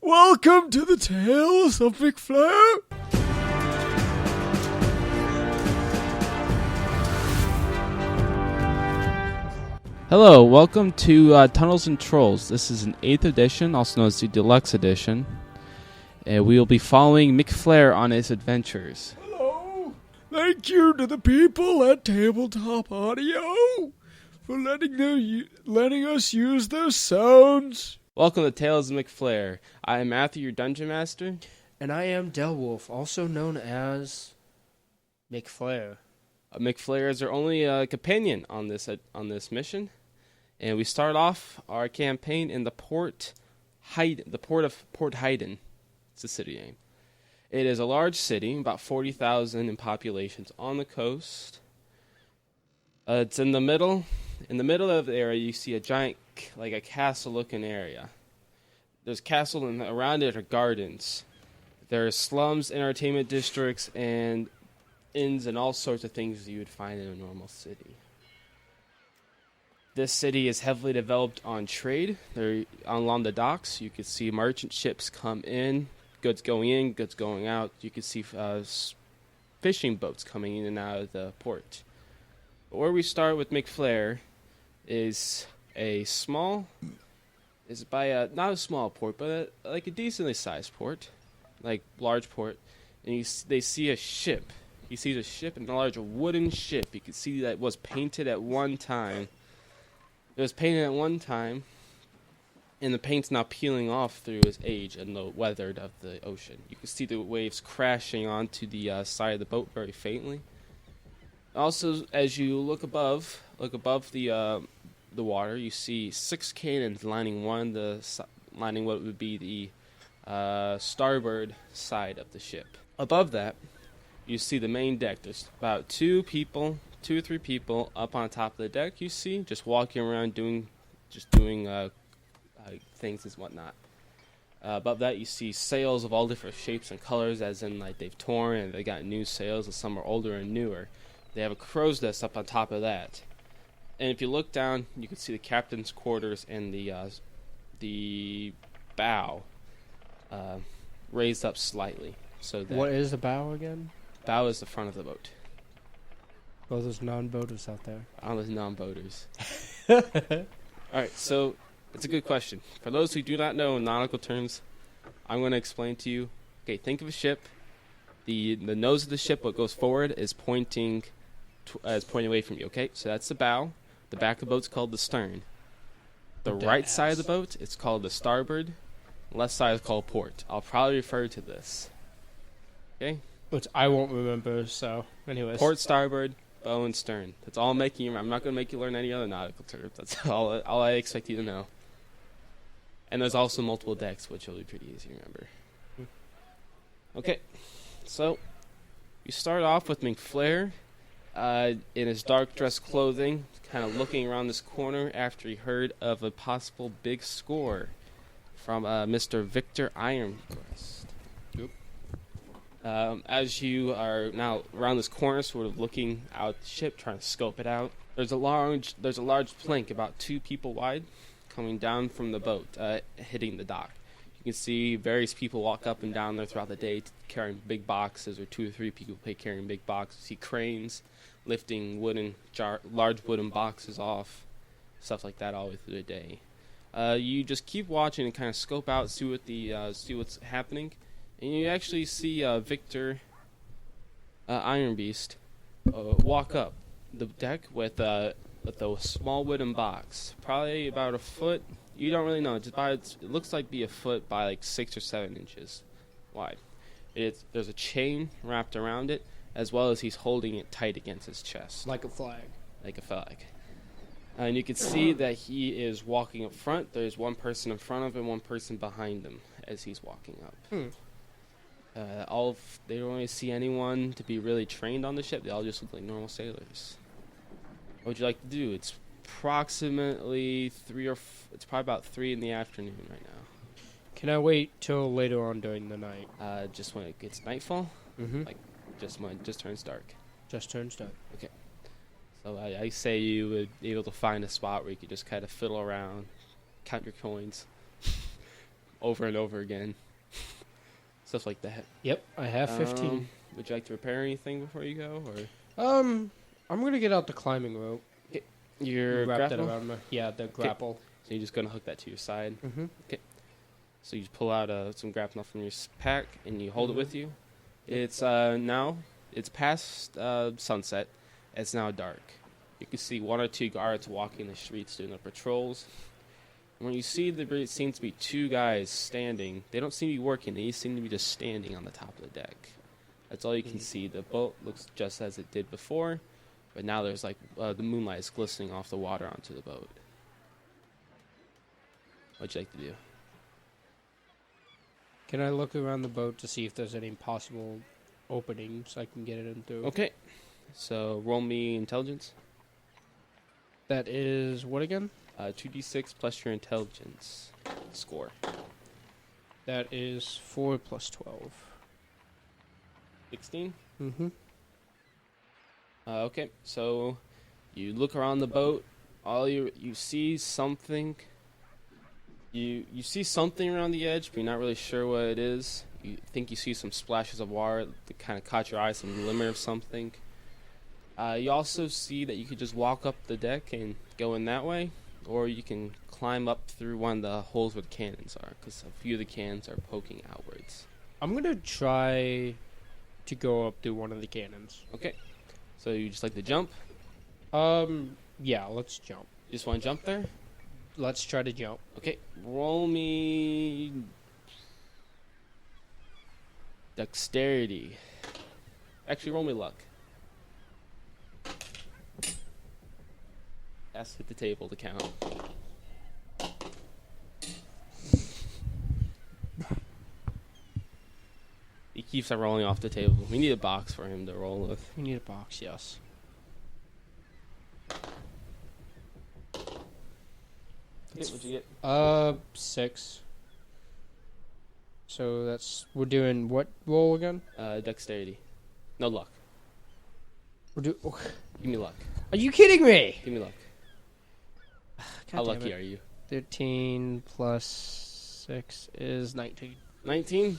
Welcome to the Tales of McFlare. Hello, welcome to Tunnels and Trolls. This is an 8th edition, also known as the deluxe edition. And we will be following McFlare on his adventures. Hello. Thank you to the people at Tabletop Audio for letting us use their sounds. Welcome to Tales of McFlare. I am Matthew, your Dungeon Master. And I am Delwolf, also known as McFlare. McFlare is our only companion on this mission. And we start off our campaign in the port of Port Hayden. It's the city name. It is a large city, about 40,000 in population. It's on the coast. It's in the middle. In the middle of the area, you see a giant, like a castle-looking area. There's castle, and around it are gardens. There are slums, entertainment districts, and inns, and all sorts of things you would find in a normal city. This city is heavily developed on trade. Along the docks, you can see merchant ships come in, goods going, going out. You can see fishing boats coming in and out of the port. But where we start with McFlare is not a small port, but like a decently sized port, like large port. And they see a ship. He sees a ship, and a large wooden ship. You can see that it was painted at one time. It was painted at one time, and the paint's now peeling off through its age and the weather of the ocean. You can see the waves crashing onto the side of the boat very faintly. Also, as you look above the water, you see 6 cannons lining what would be the starboard side of the ship. Above that, you see the main deck. There's about 2 or 3 people up on top of the deck. You see, just walking around doing things and whatnot. Above that, you see sails of all different shapes and colors, as in like they've torn and they got new sails, and some are older and newer. They have a crow's nest up on top of that. And if you look down, you can see the captain's quarters and the bow raised up slightly. So that What is the bow again? Bow is the front of the boat. Oh, there's non-boaters out there. All those non-boaters. Alright, so it's a good question. For those who do not know nautical terms, I'm going to explain to you. Okay, think of a ship. The nose of the ship, what goes forward, is pointing away from you. Okay, so that's the bow. The back of the boat's called the stern. The right side of the boat, it's called the starboard. Left side is called port. I'll probably refer to this. Okay? Which I won't remember, so anyways. Port, starboard, bow, and stern. That's all I'm making you remember. I'm not going to make you learn any other nautical terms. That's all I expect you to know. And there's also multiple decks, which will be pretty easy to remember. Okay, so you start off with McFlare in his dark dress clothing, kind of looking around this corner after he heard of a possible big score from Mr. Victor Ironbreast. As you are now around this corner, sort of looking out the ship, trying to scope it out, there's a large plank about 2 people wide coming down from the boat, hitting the dock. You can see various people walk up and down there throughout the day carrying big boxes, or 2 or 3 people carrying big boxes. You see cranes lifting large wooden boxes off, stuff like that all the way through the day. You just keep watching and kind of scope out, see what's happening. And you actually see Victor Ironbeast walk up the deck with a small wooden box, probably about a foot. You don't really know. It looks like be a foot by like 6 or 7 inches wide. There's a chain wrapped around it, as well as he's holding it tight against his chest, Like a flag. And you can see that he is walking up front. There's one person in front of him, one person behind him as he's walking up. They don't really see anyone to be really trained on the ship. They all just look like normal sailors. What would you like to do? It's approximately it's probably about 3 in the afternoon right now. Can I wait till later on during the night? Just when it gets nightfall? Mm-hmm. Like, just when it just turns dark. Just turns dark. Okay. So I say you would be able to find a spot where you could just kind of fiddle around, count your coins, over and over again. Stuff like that. Yep, I have 15. Would you like to repair anything before you go, or I'm gonna get out the climbing rope. your Wrap that grapple? around the grapple. So you're just gonna hook that to your side. Mm-hmm. So you pull out some grapnel from your pack and you hold it with you. It's it's past sunset. It's now dark. You can see 1 or 2 guards walking the streets doing their patrols. And when you see there seems to be 2 guys standing, they don't seem to be working. They seem to be just standing on the top of the deck. That's all you can see. The boat looks just as it did before, but now there's like the moonlight is glistening off the water onto the boat. What'd you like to do? Can I look around the boat to see if there's any possible openings I can get it into? Okay. So roll me intelligence. That is what again? 2d6 plus your intelligence score. That is 4 plus 12. 16? Mm-hmm. Okay, so you look around the boat. You see something. You see something around the edge, but you're not really sure what it is. You think you see some splashes of water that kind of caught your eye, some glimmer of something. You also see that you could just walk up the deck and go in that way, or you can climb up through one of the holes where the cannons are, because a few of the cannons are poking outwards. I'm gonna try to go up through one of the cannons. Okay, so you just like to jump? Yeah, let's jump. You just want to jump there? Let's try to jump. Okay, roll me dexterity. Actually, roll me luck. Has to hit the table to count. He keeps on rolling off the table. We need a box for him to roll with. We need a box, yes. Okay, what'd you get? 6. So we're doing what roll again? Dexterity. No luck. Give me luck. Are you kidding me? Give me luck. God How damn lucky it. are you? 13 plus 6 is 19. 19.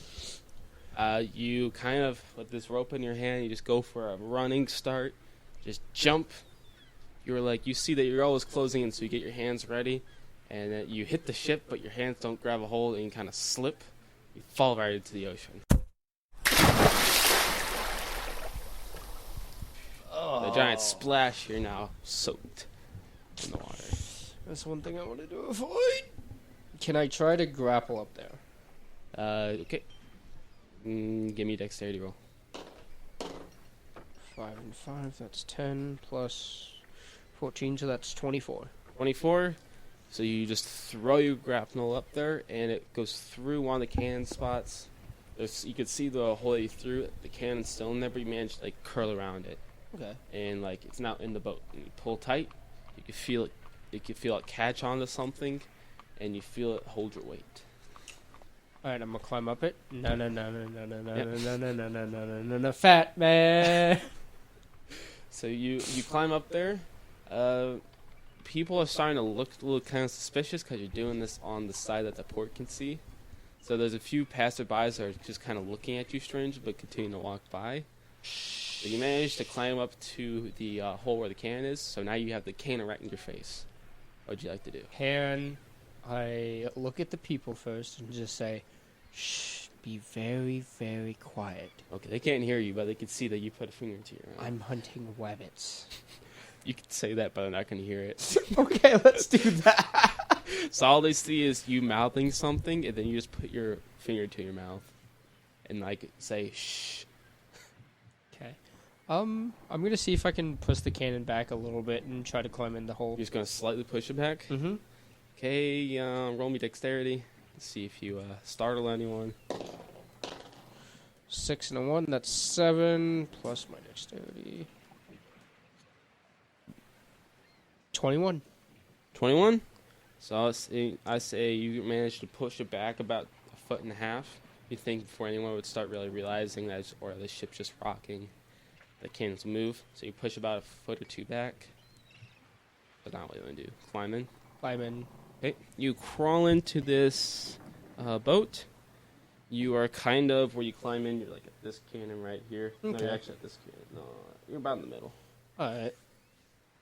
You kind of, with this rope in your hand, you just go for a running start. Just jump. You see that you're always closing in, so you get your hands ready. And then you hit the ship, but your hands don't grab a hold, and you kind of slip. You fall right into the ocean. The giant splash, you're now soaked in the water. That's one thing I want to do avoid. Can I try to grapple up there? Okay. Give me a dexterity roll. 5 and 5, that's 10 plus 14, so that's 24. 24. So you just throw your grapnel up there, and it goes through one of the cannon spots. You can see the hole that you threw it. The cannon's still in there, but you managed to ccurl around it. Okay. And it's now in the boat. And you pull tight. You can feel it. You can feel it catch onto something, and you feel it hold your weight. All right, I'm gonna climb up it. No, fat man. So you climb up there. People are starting to look a little kind of suspicious because you're doing this on the side that the port can see. So there's a few passerbys that are just kind of looking at you strange, but continue to walk by. So you manage to climb up to the hole where the cannon is. So now you have the cannon right in your face. What'd you like to do? Can I look at the people first and just say, shh, be very, very quiet. Okay, they can't hear you, but they can see that you put a finger to your mouth. I'm hunting rabbits. You can say that, but they're not going to hear it. Okay, let's do that. So all they see is you mouthing something, and then you just put your finger to your mouth and say shh. Okay. I'm gonna see if I can push the cannon back a little bit and try to climb in the hole. You're just going to slightly push it back? Mm-hmm. Okay, roll me dexterity. Let's see if you startle anyone. 6 and a 1, that's 7, plus my dexterity. 21. 21? So I say you managed to push it back about 1.5 feet. You think before anyone would start really realizing that the ship's just rocking, the cannons move. So you push about 1 foot or 2 back. But not what you want to do. Climb in. Climb in. Okay, you crawl into this boat. You are kind of where you climb in. You're like at this cannon right here. No, Okay. you're actually at this cannon. No, you're about in the middle. Alright.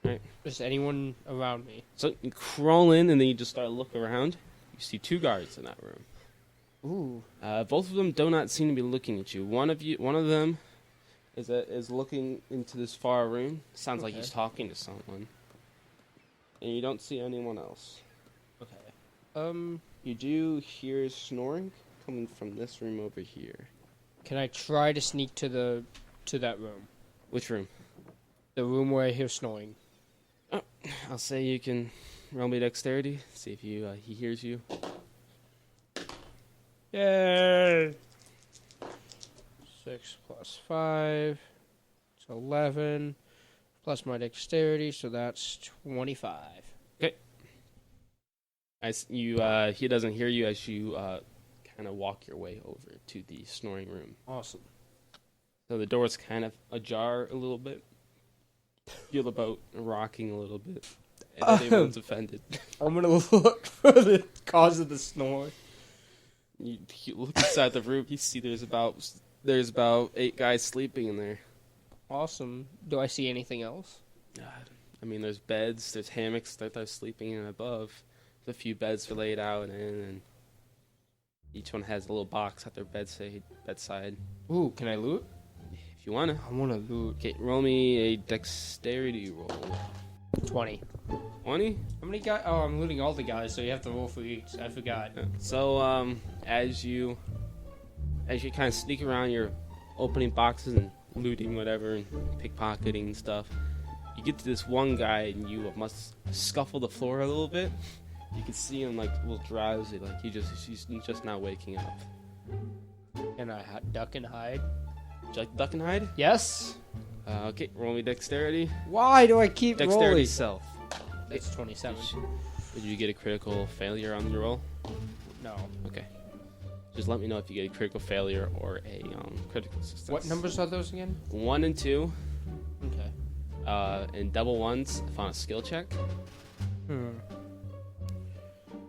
Right. Is anyone around me? So you crawl in, and then you just start looking around. You see 2 guards in that room. Ooh. Both of them do not seem to be looking at you. One of them is looking into this far room. Sounds like Okay. he's talking to someone. And you don't see anyone else. Okay. You do hear snoring coming from this room over here. Can I try to sneak to that room? Which room? The room where I hear snoring. I'll say you can roll me dexterity. See if he hears you. Yay! 6 plus 5. It's 11. Plus my dexterity, so that's 25. He doesn't hear you as you kind of walk your way over to the snoring room. Awesome. So the door's kind of ajar a little bit. Feel the boat rocking a little bit. And everyone's offended. I'm gonna look for the cause of the snore. You look inside the room. You see there's about 8 guys sleeping in there. Awesome. Do I see anything else? I mean, there's beds, there's hammocks that they're sleeping in above. There's a few beds are laid out in, and each one has a little box at their bedside. Ooh, can I loot? If you wanna. I wanna loot. Okay, roll me a dexterity roll. 20. 20? How many guys? Oh, I'm looting all the guys, so you have to roll for each. I forgot. So, as you kind of sneak around, you're opening boxes and looting whatever and pickpocketing and stuff. You get to this one guy and you must scuffle the floor a little bit. You can see him like a little drowsy, like he's just now waking up. Can I duck and hide? Would you like to duck and hide? Yes. Okay, roll me dexterity. Why do I keep Dexterity rolling? self. That's 27. Did you get a critical failure on your roll? No. Okay. Just let me know if you get a critical failure or a critical success. What numbers are those again? 1 and 2. Okay. And double ones if on a skill check. Hmm.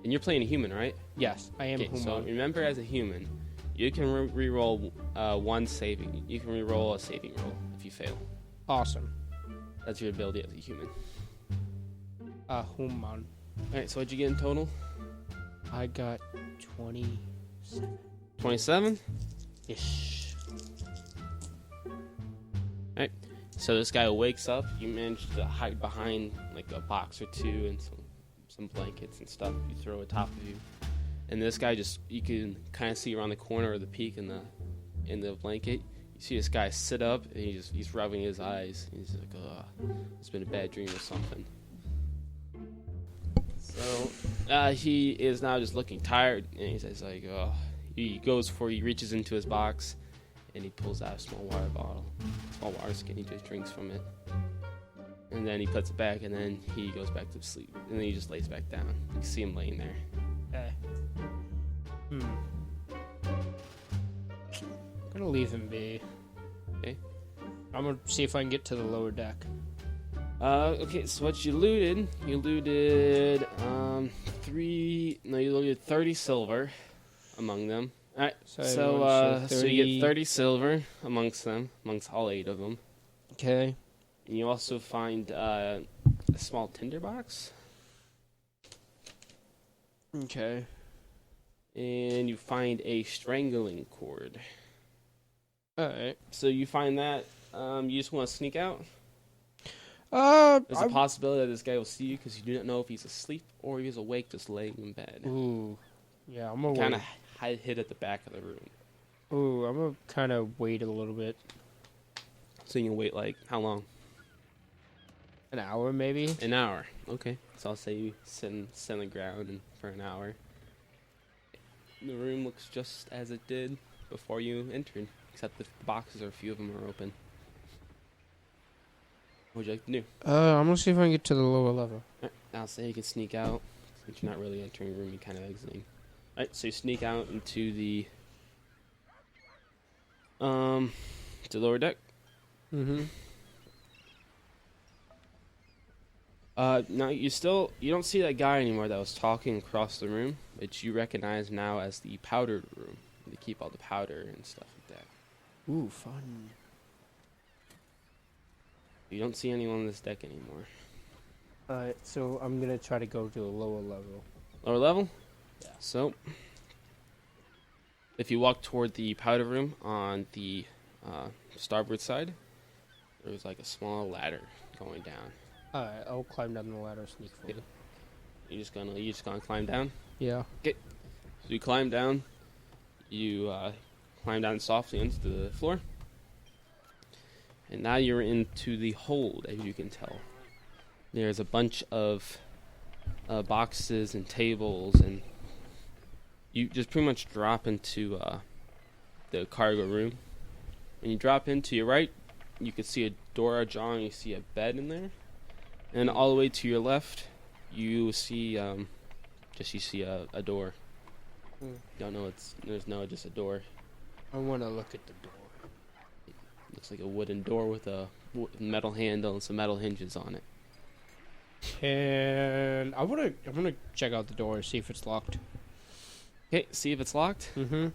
And you're playing a human, right? Yes, I am. Okay, so Human. remember, as a human, you can re-roll one saving. You can re-roll a saving roll if you fail. Awesome. That's your ability as a human. Human. All right. So what'd you get in total? I got 27. 27. Ish. So this guy wakes up. You manage to hide behind like a box or two and some blankets and stuff. You throw atop of you, and this guy you can kind of see around the corner of the peak in the blanket. You see this guy sit up and he's rubbing his eyes. He's like, "Oh, it's been a bad dream or something." So he is now just looking tired, and he says like, "Oh." He reaches into his box, and he pulls out a small water skin. He just drinks from it, and then he puts it back, and then he goes back to sleep, and then he just lays back down. You can see him laying there. Okay. I'm gonna leave him be. Okay. I'm gonna see if I can get to the lower deck. Okay, so what you looted 30 silver among them. All right, so you get 30 silver amongst all 8 of them. Okay. And you also find a small tinderbox. Okay. And you find a strangling cord. Alright. So you find that, you just want to sneak out? There's a possibility that this guy will see you because you do not know if he's asleep or he's awake just laying in bed. Ooh. Yeah, I'm gonna Kind of hid at the back of the room. Ooh, I'm gonna kind of wait a little bit. So you can wait like, how long? An hour, maybe? An hour. Okay. So I'll say you sit on the ground for an hour. The room looks just as it did before you entered, except the boxes or a few of them are open. What would you like to do? I'm gonna see if I can get to the lower level. Right, I'll say you can sneak out, since you're not really entering the room, you're kind of exiting. Alright, so you sneak out into the lower deck. Mm-hmm. No, you don't see that guy anymore that was talking across the room, which you recognize now as the powdered room. They keep all the powder and stuff like that. Ooh, fun. You don't see anyone on this deck anymore. Alright, so I'm gonna try to go to a lower level. Lower level? Yeah. So, if you walk toward the powder room on the starboard side, there's like a small ladder going down. Alright, I'll climb down the ladder sneakily. You just gonna climb down? Yeah. So you climb down. You climb down softly into the floor. And now you're into the hold, as you can tell. There's a bunch of boxes and tables, and you just pretty much drop into the cargo room. When you drop into your right, you can see a door ajar, and you see a bed in there. And all the way to your left, you see a door. Don't know just a door. I want to look at the door. Looks like a wooden door with a metal handle and some metal hinges on it. And I want to check out the door, see if it's locked. Okay, see if it's locked. Mm-hmm.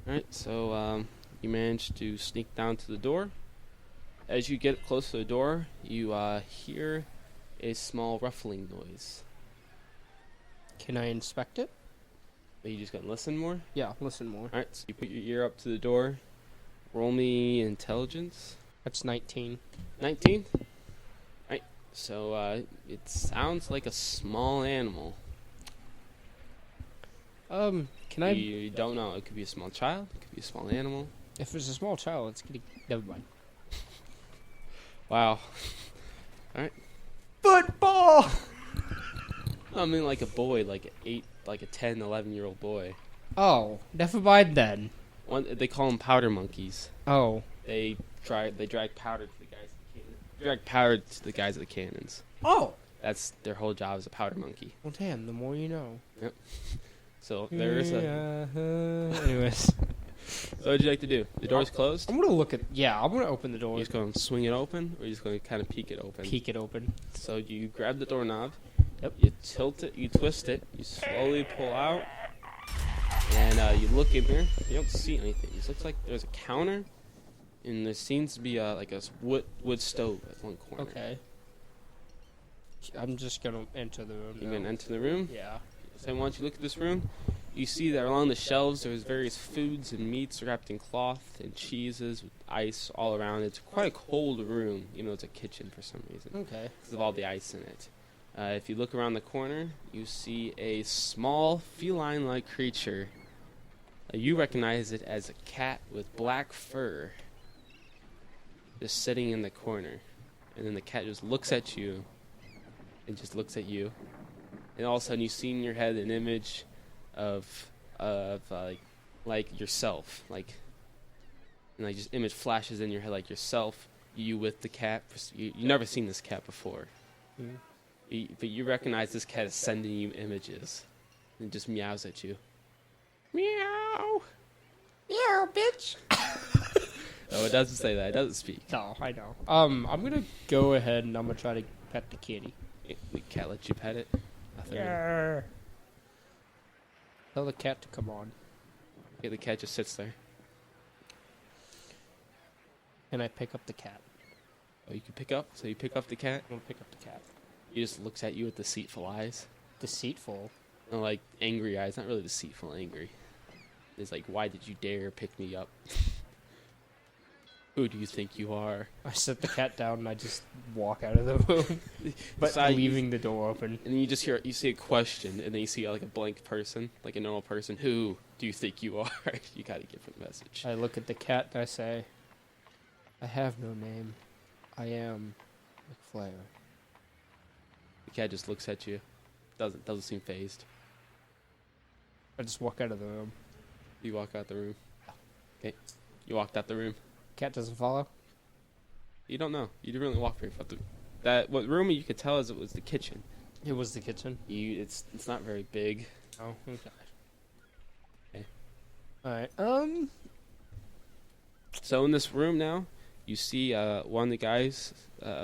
Alright, so you manage to sneak down to the door. As you get close to the door, you hear a small ruffling noise. Can I inspect it? Are you just gonna listen more? Yeah, listen more. Alright, so you put your ear up to the door. Roll me intelligence. That's 19. 19? Alright, so it sounds like a small animal. Can I... You don't know. It could be a small child. It could be a small animal. If it's a small child, it's gonna... Never mind. Wow. Football! I mean, like a boy, like a 10, 11-year-old boy. Oh, never mind then. They call them powder monkeys. Oh. They drag powder to the guys at the cannons. Drag powder to the guys at the cannons. Oh! That's their whole job as a powder monkey. Well, damn, the more you know. Yep. So there is a... Anyways. So what'd you like to do? The door's closed? I'm gonna look at... Yeah, I'm gonna open the door. You just going to swing it open, or you just going to kind of peek it open? Peek it open. So you grab the doorknob. Yep. You tilt it, you twist it, you slowly pull out, and you look in there. You don't see anything. It looks like there's a counter, and there seems to be like a wood stove at one corner. Okay. I'm just gonna enter the room. You're going to enter the room? Yeah. So once you look at this room, you see that along the shelves there's various foods and meats wrapped in cloth and cheeses with ice all around. It's quite a cold room. You know, it's a kitchen for some reason. Okay. Because of all the ice in it. If you look around the corner, you see a small feline-like creature. You recognize it as a cat with black fur, just sitting in the corner. And then the cat just looks at you, and just looks at you. And all of a sudden, you see in your head an image of like yourself, and like just image flashes in your head like yourself, you with the cat. You've never seen this cat before. Mm. But you recognize this cat is sending you images. And it just meows at you. Meow! Meow, bitch! No, it doesn't say that. It doesn't speak. No, I know. I'm gonna go ahead and I'm gonna try to pet the kitty. The cat lets you pet it. Nothing. Yeah. Tell the cat to come on. Okay, the cat just sits there. And I pick up the cat. Oh, you can pick up? So you pick up the cat? I'm gonna pick up the cat. He just looks at you with deceitful eyes. Deceitful. No, like angry eyes. Not really deceitful, angry. It's like, why did you dare pick me up? Who do you think you are? I set the cat down and I just walk out of the room. But leaving the door open. And then you see a question, and then you see like a blank person, like a normal person. Who do you think you are? You gotta give him a message. I look at the cat and I say, I have no name. I am McFlare. The cat just looks at you. Doesn't seem phased. I just walk out of the room. You walk out the room. Okay. You walked out the room. Cat doesn't follow? You don't know. You didn't really walk very far. What room you could tell is it was the kitchen. It was the kitchen. It's not very big. Oh, okay. Okay. Alright, So in this room now, You see one of the guys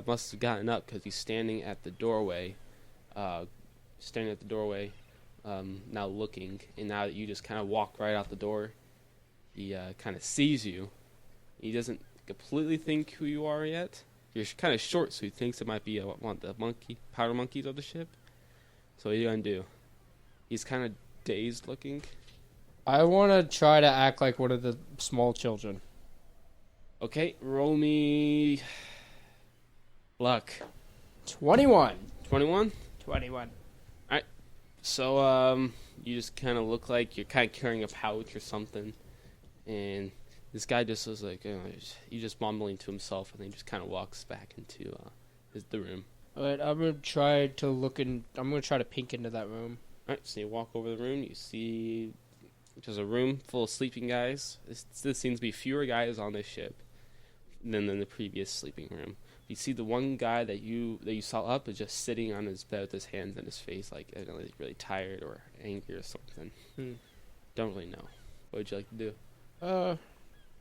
must have gotten up because he's standing at the doorway, now looking. And now that you just kind of walk right out the door, he kind of sees you. He doesn't completely think who you are yet. You're kind of short, so he thinks it might be one of the powder monkeys of the ship. So what are you going to do? He's kind of dazed looking. I want to try to act like one of the small children. Okay, roll me luck. 21. 21? 21. So, you just kind of look like you're kind of carrying a pouch or something. And this guy just was like, he's just mumbling to himself, and then he just kind of walks back into the room. Alright, I'm going to try to peek into that room. Alright, so you walk over the room, you see there's a room full of sleeping guys. This seems to be fewer guys on this ship than in the previous sleeping room. You see the one guy that you saw up is just sitting on his bed with his hands in his face, like I don't know, he's really tired or angry or something. Don't really know. What would you like to do?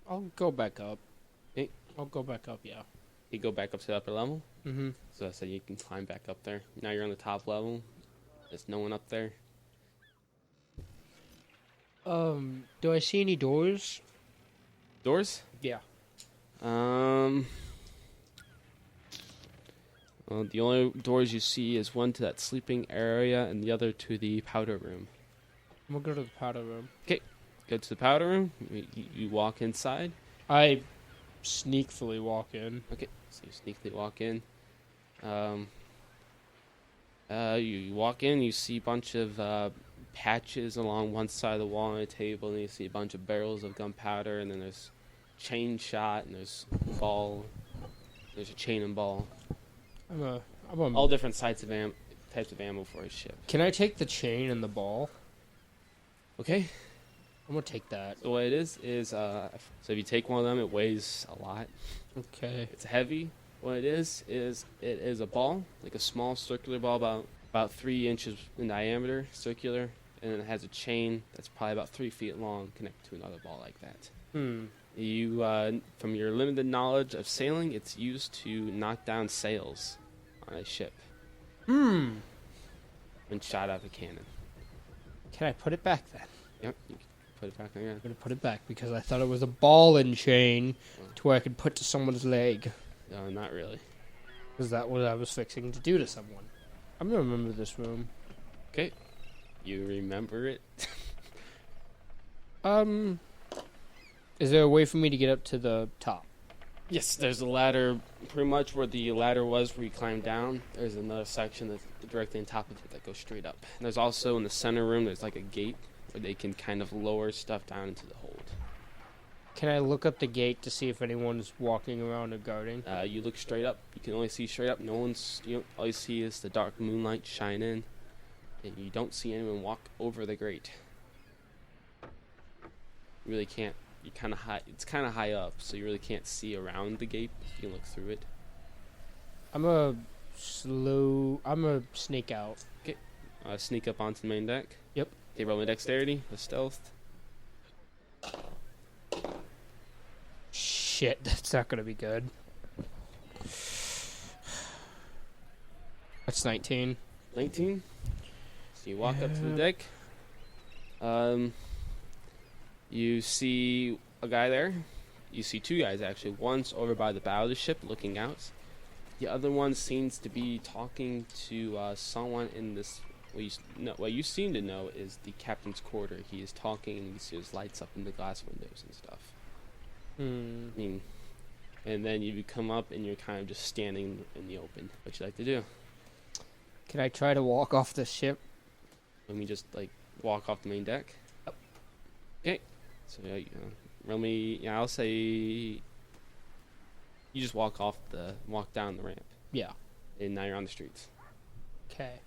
I'll go back up. Hey. I'll go back up, yeah. You go back up to the upper level? Mm-hmm. So I said you can climb back up there. Now you're on the top level. There's no one up there. Do I see any doors? Doors? Yeah. Well, the only doors you see is one to that sleeping area and the other to the powder room. I'm gonna go to the powder room. Okay, go to the powder room. You walk inside. I sneakily walk in. Okay, so you sneakily walk in. You walk in, you see a bunch of patches along one side of the wall on a table, and you see a bunch of barrels of gunpowder, and then there's chain shot, and there's ball. There's a chain and ball. All different types of ammo for his ship. Can I take the chain and the ball? Okay. I'm gonna take that. So what it is so if you take one of them, it weighs a lot. Okay. It's heavy. What it is it is a ball, like a small circular ball, about 3 inches in diameter, circular, and it has a chain that's probably about 3 feet long, connected to another ball like that. You, from your limited knowledge of sailing, it's used to knock down sails on a ship. When shot out of a cannon. Can I put it back then? Yep, you can put it back on your I'm gonna put it back because I thought it was a ball and chain to where I could put to someone's leg. No, not really. Is that what I was fixing to do to someone? I'm gonna remember this room. Okay. You remember it? Is there a way for me to get up to the top? Yes, there's a ladder, pretty much where the ladder was where you climbed down. There's another section that's directly on top of it that goes straight up. And there's also in the center room, there's like a gate where they can kind of lower stuff down into the hold. Can I look up the gate to see if anyone's walking around or guarding? You look straight up. You can only see straight up. All you see is the dark moonlight shine in, and you don't see anyone walk over the grate. You really can't. You kind of high. It's kind of high up, so you really can't see around the gate. You can look through it. I'm a sneak out. Okay. Sneak up onto the main deck. Yep. Okay, roll me dexterity with stealth. Shit, that's not gonna be good. That's 19. 19. So you walk up to the deck. You see a guy there. You see two guys, actually. One's over by the bow of the ship looking out. The other one seems to be talking to someone in this... What you seem to know is the captain's quarter. He is talking, and you see his lights up in the glass windows and stuff. And then you come up, and you're kind of just standing in the open. What you like to do? Can I try to walk off the ship? Let me just, walk off the main deck? Yep. Okay. So, roll me... I'll say... You just walk down the ramp. Yeah. And now you're on the streets. Okay.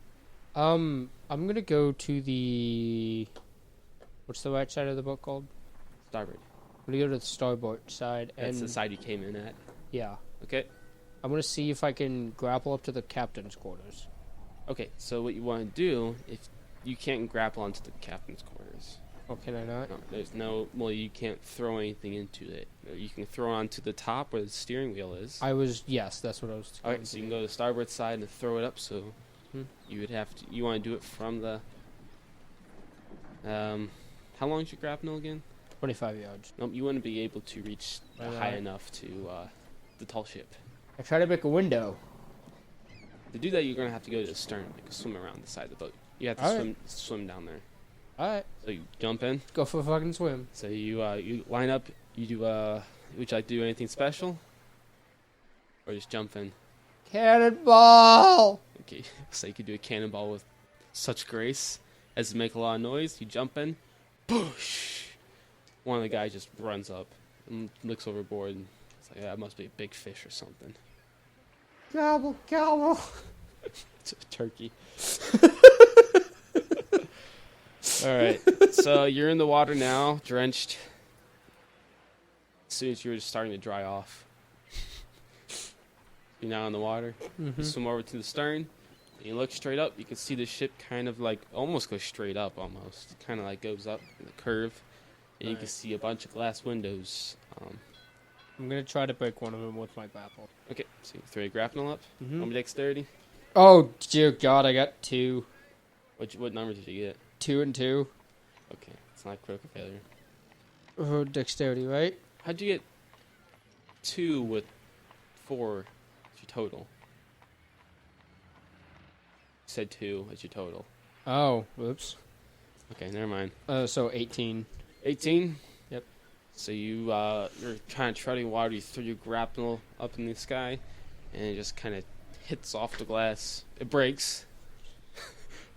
I'm gonna go to the... What's the right side of the boat called? Starboard. I'm gonna go to the starboard side. That's and the side you came in at. Yeah. Okay. I'm gonna see if I can grapple up to the captain's quarters. Okay, so what you want to do, if you can't grapple onto the captain's quarters. Oh, can I not? No, there's no. Well, you can't throw anything into it. You can throw onto the top where the steering wheel is. Yes, that's what I was. All right, so you can go to the starboard side and throw it up. So Hmm. you would have to. You want to do it from the. How long is your grapnel again? 25 yards. Nope, you wouldn't be able to reach Why high not? enough to the tall ship. I try to make a window. To do that, you're gonna have to go to the stern, like swim around the side of the boat. You have to All right. swim down there. All right, So you jump in. go for a fucking swim. So you line up. You do would you like to do anything special, or just jump in? Cannonball! Okay, so you could do a cannonball with such grace as to make a lot of noise. You jump in, push. One of the guys just runs up and looks overboard. And it's like, that must be a big fish or something. Gobble, gobble. It's a turkey. All right, so you're in the water now, drenched. As soon as you're just starting to dry off, you're now in the water. You swim over to the stern. And you look straight up. You can see the ship kind of like almost goes straight up, almost kind of like goes up in a curve, and you can Right. see a bunch of glass windows. I'm gonna try to break one of them with my grapple. Okay, so you throw your grapnel up. Roll me dexterity. Oh dear God, I got 2, What number did you get? 2 and 2. Okay, it's not critical failure. Oh, dexterity, right? How'd you get 2 with 4 as your total? You said 2 as your total. Oh, whoops. Okay, never mind. So 18. 18? Yep. So you're kind of treading water. You throw your grapnel up in the sky, and it just kind of hits off the glass. It breaks,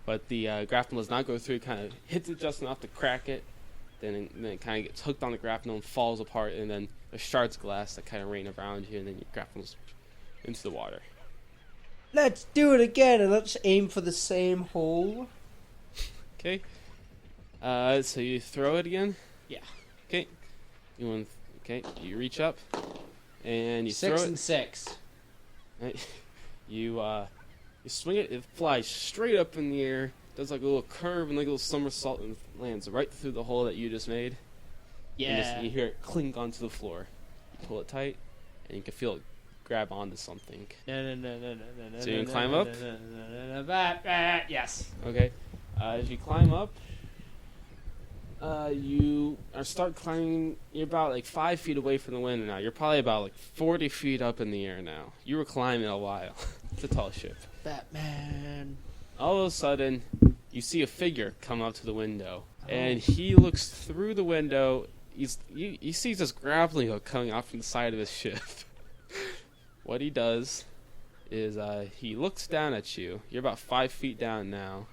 but the grapnel does not go through. It kind of hits it just enough to crack it. Then it kind of gets hooked on the grapnel and falls apart, and then there's shards of glass that kind of rain around you, and then your grapnel's into the water. Let's do it again, and let's aim for the same hole. Okay. So you throw it again? Yeah. Okay. Okay, you reach up and you 6 throw and it. 6. Right? You swing it, it flies straight up in the air, does like a little curve and like a little somersault and lands right through the hole that you just made. Yeah. And you hear it clink onto the floor. You pull it tight and you can feel it grab onto something. No. So you can climb up? Yes. Okay. As you climb up, you start climbing. You're about like 5 feet away from the window now. You're probably about like 40 feet up in the air now. You were climbing a while. It's a tall ship. Batman. All of a sudden, you see a figure come up to the window, and he looks through the window. He sees this grappling hook coming off from the side of his ship. What he does is he looks down at you. You're about 5 feet down now.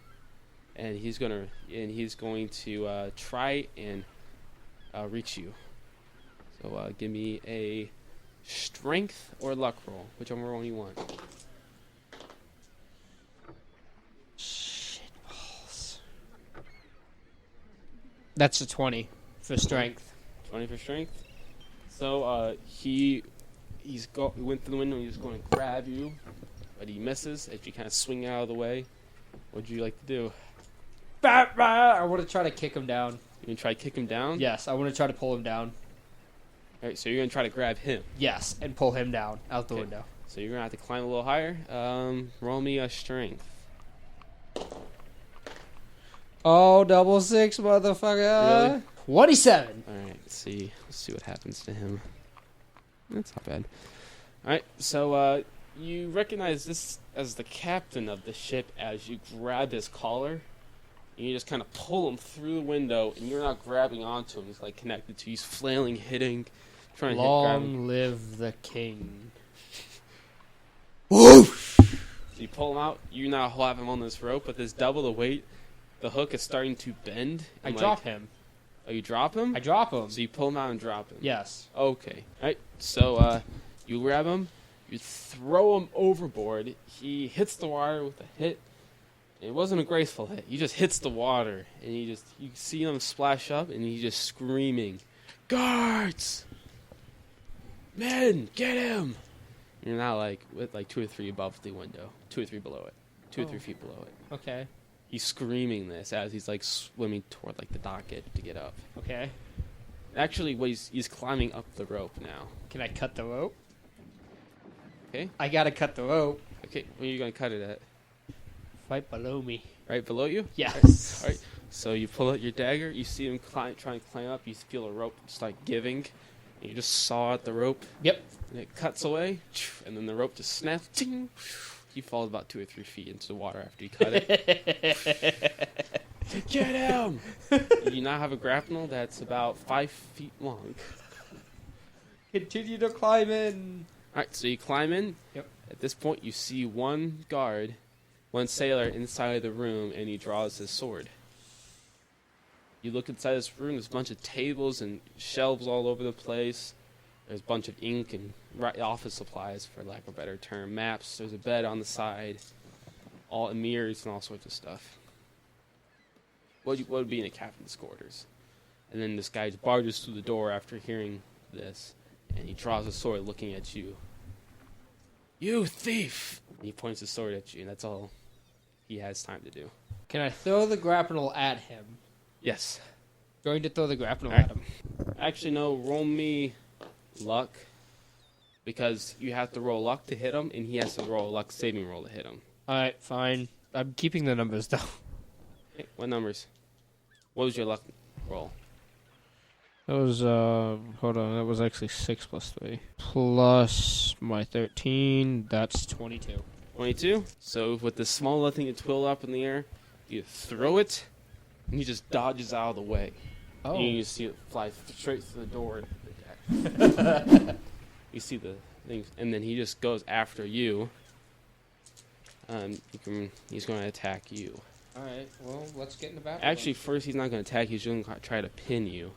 And he's going to try and reach you. So give me a strength or luck roll, whichever one you want. Shit balls. That's a 20 for strength. 20 for strength. So he went through the window and he's going to grab you, but he misses as you kind of swing out of the way. What'd you like to do? Batman! I want to try to kick him down. You gonna try to kick him down? Yes, I want to try to pull him down. Alright, so you're gonna try to grab him. Yes, and pull him down out the Okay. window. So you're gonna have to climb a little higher. Roll me a strength. Oh, double 6, motherfucker. Really? 27. Alright, let's see what happens to him. That's not bad. Alright, so you recognize this as the captain of the ship as you grab his collar. And you just kind of pull him through the window, and you're not grabbing onto him. He's like connected to you. He's flailing, hitting, trying to grab him. Long live the king. So you pull him out. You now have him on this rope, but there's double the weight. The hook is starting to bend. I and drop him. Oh, you drop him? I drop him. So you pull him out and drop him. Yes. Okay. Alright, so you grab him, you throw him overboard. He hits the water with a hit. It wasn't a graceful hit. He just hits the water, and you see him splash up, and he's just screaming, "Guards! Men, get him!" You're now like with like 2 or 3 above the window, 2 or 3 below it, 2 or 3 feet below it. Okay. He's screaming this as he's like swimming toward like the dock edge to get up. Okay. Actually, what he's climbing up the rope now. Can I cut the rope? Okay. I gotta cut the rope. Okay, where are you gonna cut it at? Right below me. Right below you? Yes. All right. So you pull out your dagger. You see him trying to climb up. You feel a rope start giving. And you just saw at the rope. Yep. And it cuts away. And then the rope just snaps. Ting. He falls about 2 or 3 feet into the water after you cut it. Get him! You now have a grapnel that's about 5 feet long. Continue to climb in. Alright, so you climb in. Yep. At this point, you see one guard, one sailor inside of the room, and he draws his sword. You look inside this room, there's a bunch of tables and shelves all over the place. There's a bunch of ink and office supplies, for lack of a better term. Maps, there's a bed on the side, all mirrors and all sorts of stuff. What would be in a captain's quarters? And then this guy barges through the door after hearing this, and he draws a sword looking at you. You thief! And he points his sword at you, and that's all he has time to do. Can I throw the grapnel at him? Yes. Going to throw the grapnel Alright. at him. Actually, no, roll me luck, because you have to roll luck to hit him, and he has to roll a luck saving roll to hit him. Alright, fine. I'm keeping the numbers though. Okay, what numbers? What was your luck roll? That was, hold on, that was actually 6 plus 3. Plus my 13, that's 22. 22. So with the small little thing you twill up in the air, you throw it, and he just dodges out of the way. Oh. And you see it fly straight through the door. You see the things, and then he just goes after you. He's going to attack you. Alright, well, let's get in the battle. Actually, first he's not going to attack you. He's going to try to pin you.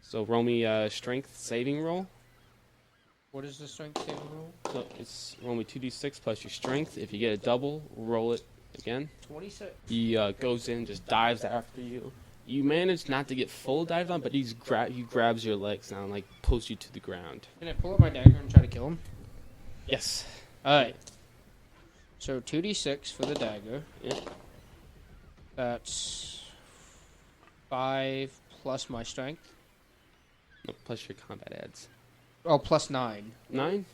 So roll me a strength saving roll. What is the strength saving roll? So it's roll me 2d6 plus your strength. If you get a double, roll it again. 26. He goes in, just dives after you. You manage not to get full dived on, but he grabs your legs now and like pulls you to the ground. Can I pull up my dagger and try to kill him? Yes. Alright. So 2d6 for the dagger. Yeah. That's 5 plus my strength. No, plus your combat adds. Oh, plus 9. 9?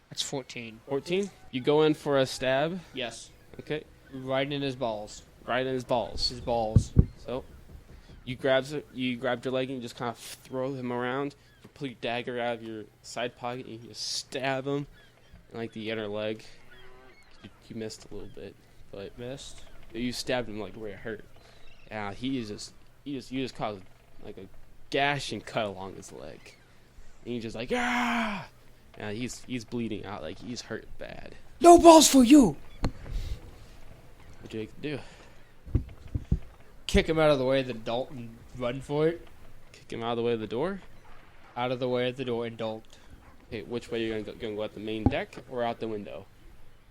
That's 14. 14? You go in for a stab. Yes. Okay. Right in his balls. Right in his balls. His balls. So you grabbed your leg and you just kind of throw him around. You pull your dagger out of your side pocket and you just stab him in like the inner leg. You missed a little bit, but Missed. you stabbed him like where it hurt. Yeah, you just caused like a gash and cut along his leg. And he's just like, ah! Yeah, he's bleeding out, like he's hurt bad. No balls for you! What do you do? Kick him out of the way of the adult and run for it. Kick him out of the way of the door? Out of the way of the door and adult. Okay, which way are you gonna go out the main deck or out the window?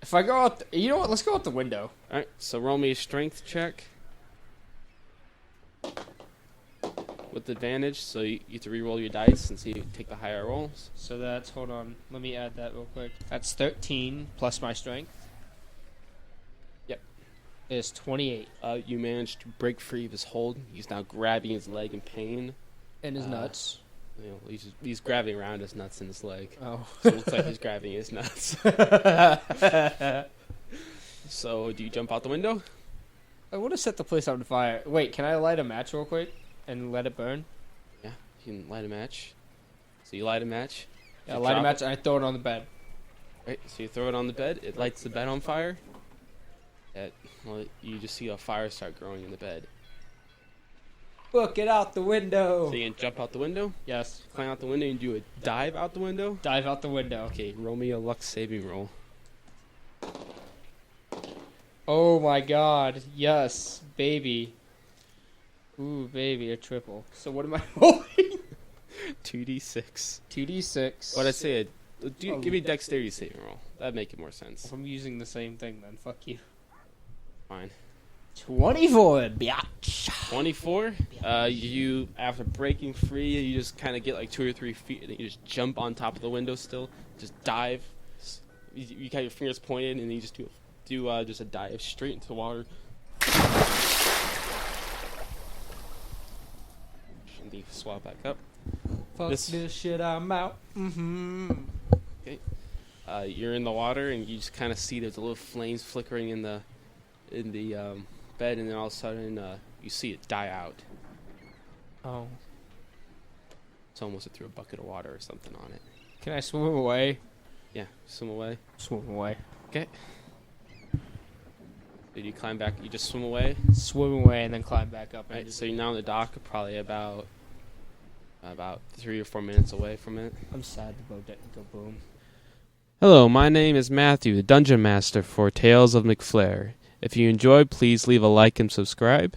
If I go out, you know what? Let's go out the window. Alright, so roll me a strength check. With advantage, so you have to re-roll your dice and see if you take the higher rolls. So that's, hold on, let me add that real quick. That's 13 plus my strength. Yep. Is 28. You managed to break free of his hold. He's now grabbing his leg in pain. And his nuts. You know, he's grabbing around his nuts in his leg. Oh. So it looks like he's grabbing his nuts. So, do you jump out the window? I would have set the place on fire. Wait, can I light a match real quick and let it burn? Yeah, you can light a match. So you light a match. Yeah, You light a drop match it. and I throw it on the bed. Right, so you throw it on the bed. It lights the bed on fire. You just see a fire start growing in the bed. Book it out the window. So you can jump out the window, Yes. climb out the window, and do a dive out the window. Dive out the window. Okay, roll me a luck saving roll. Oh my god. Yes, baby. Ooh, baby, a triple. So what am I rolling? 2d6. 2d6. What'd I say? Give me a dexterity saving roll. That'd make it more sense. I'm using the same thing then. Fuck you. Fine. 24, biatch. 24. You after breaking free, you just kind of get like 2 or 3 feet, and then you just jump on top of the window. Still, just dive. You got your fingers pointed, and then you just do just a dive straight into the water. You swap back up. Fuck this shit, I'm out. Okay. You're in the water, and you just kind of see there's a little flames flickering in the bed, and then all of a sudden you see it die out. Oh. It's almost threw a bucket of water or something on it. Can I swim away? Yeah, swim away. Swim away. Okay. Did you climb back? You just swim away? Swim away and then climb back up. Right, so you're now on the dock, probably about 3 or 4 minutes away from it. I'm sad the boat didn't go boom. Hello, my name is Matthew, the Dungeon Master for Tales of McFlare. If you enjoyed, please leave a like and subscribe.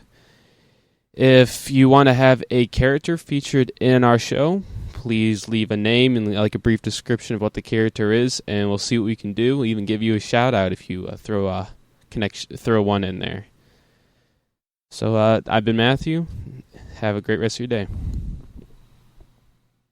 If you want to have a character featured in our show, please leave a name and like a brief description of what the character is, and we'll see what we can do. We'll even give you a shout out if you throw one in there. So I've been Matthew. Have a great rest of your day.